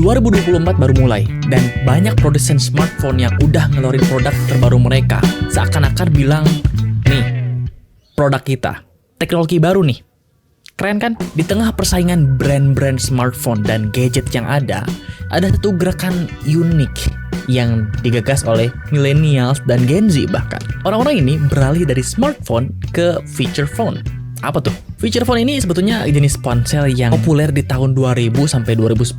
2024 baru mulai, dan banyak produsen smartphone yang udah ngeluarin produk terbaru mereka. Seakan-akan bilang, nih, produk kita, teknologi baru nih. Keren kan? Di tengah persaingan brand-brand smartphone dan gadget yang ada satu gerakan unik yang digagas oleh millennials dan Gen Z bahkan. Orang-orang ini beralih dari smartphone ke feature phone. Apa tuh? Feature phone ini sebetulnya jenis ponsel yang populer di tahun 2000 sampai 2010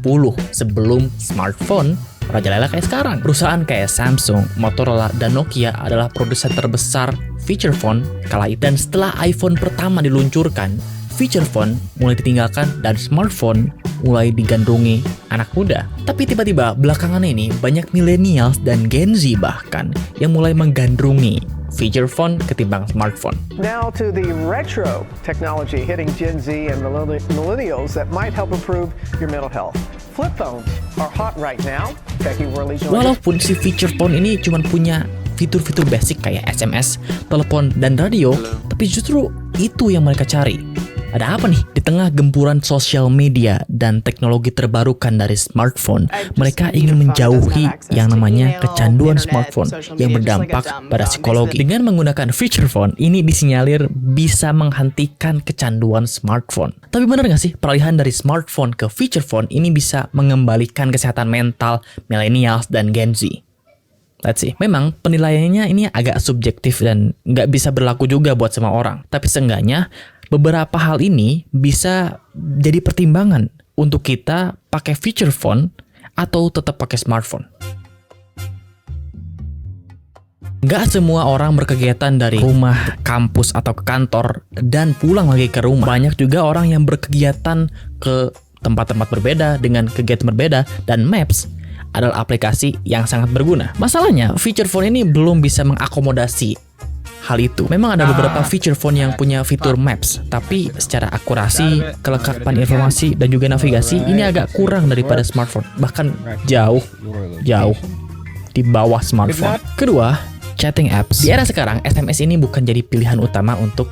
sebelum smartphone merajalela kayak sekarang. Perusahaan kayak Samsung, Motorola, dan Nokia adalah produsen terbesar feature phone kala itu. Dan setelah iPhone pertama diluncurkan, feature phone mulai ditinggalkan dan smartphone mulai digandrungi anak muda. Tapi tiba-tiba belakangan ini banyak millennials dan Gen Z bahkan yang mulai menggandrungi feature phone ketimbang smartphone. Now to the retro technology hitting Gen Z and millennials that might help improve your mental health. Flip phones are hot right now. Becky Worley joins us. Walaupun si feature phone ini cuma punya fitur-fitur basic kayak SMS, telepon, dan radio, tapi justru itu yang mereka cari. Ada apa nih? Di tengah gempuran sosial media dan teknologi terbarukan dari smartphone, mereka ingin menjauhi yang namanya kecanduan smartphone yang berdampak pada psikologi. Dengan menggunakan feature phone, ini disinyalir bisa menghentikan kecanduan smartphone. Tapi benar nggak sih peralihan dari smartphone ke feature phone ini bisa mengembalikan kesehatan mental millennials dan Gen Z? Let's see. Memang penilaiannya ini agak subjektif dan nggak bisa berlaku juga buat semua orang. Tapi seenggaknya beberapa hal ini bisa jadi pertimbangan untuk kita pakai feature phone atau tetap pakai smartphone. Nggak semua orang berkegiatan dari rumah, kampus, atau ke kantor dan pulang lagi ke rumah. Banyak juga orang yang berkegiatan ke tempat-tempat berbeda dengan kegiatan berbeda, dan Maps adalah aplikasi yang sangat berguna. Masalahnya, feature phone ini belum bisa mengakomodasi hal itu. Memang ada beberapa feature phone yang punya fitur Maps, tapi secara akurasi, kelengkapan informasi, dan juga navigasi ini agak kurang daripada smartphone. Bahkan jauh di bawah smartphone. Kedua, chatting apps. Di era sekarang, SMS ini bukan jadi pilihan utama untuk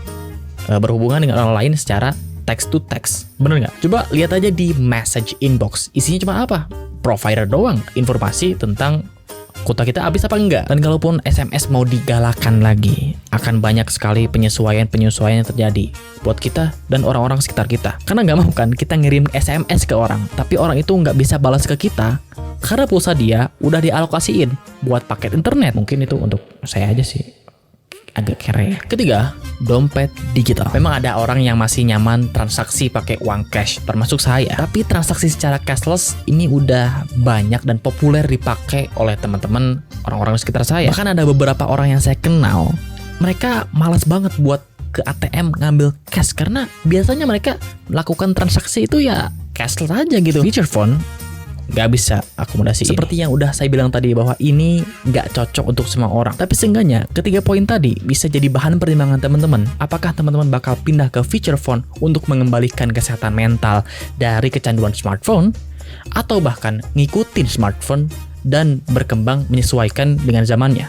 berhubungan dengan orang lain secara text to text. Bener nggak? Coba lihat aja di message inbox. Isinya cuma apa? Provider doang. Informasi tentang kuota kita habis apa enggak. Dan kalaupun SMS mau digalakan lagi, akan banyak sekali penyesuaian yang terjadi buat kita dan orang-orang sekitar kita. Karena nggak mau kan kita ngirim SMS ke orang, tapi orang itu nggak bisa balas ke kita karena pulsa dia udah dialokasiin buat paket internet. Mungkin itu untuk saya aja sih agak kere. Ketiga, dompet digital. Memang ada orang yang masih nyaman transaksi pakai uang cash, termasuk saya. Tapi transaksi secara cashless ini udah banyak dan populer dipakai oleh teman-teman orang-orang di sekitar saya. Bahkan ada beberapa orang yang saya kenal, mereka malas banget buat ke ATM ngambil cash karena biasanya mereka melakukan transaksi itu ya cashless aja gitu. Feature phone nggak bisa akomodasi. Seperti yang udah saya bilang tadi bahwa ini nggak cocok untuk semua orang. Tapi seenggaknya ketiga poin tadi bisa jadi bahan pertimbangan teman-teman. Apakah teman-teman bakal pindah ke feature phone untuk mengembalikan kesehatan mental dari kecanduan smartphone, atau bahkan ngikutin smartphone dan berkembang menyesuaikan dengan zamannya?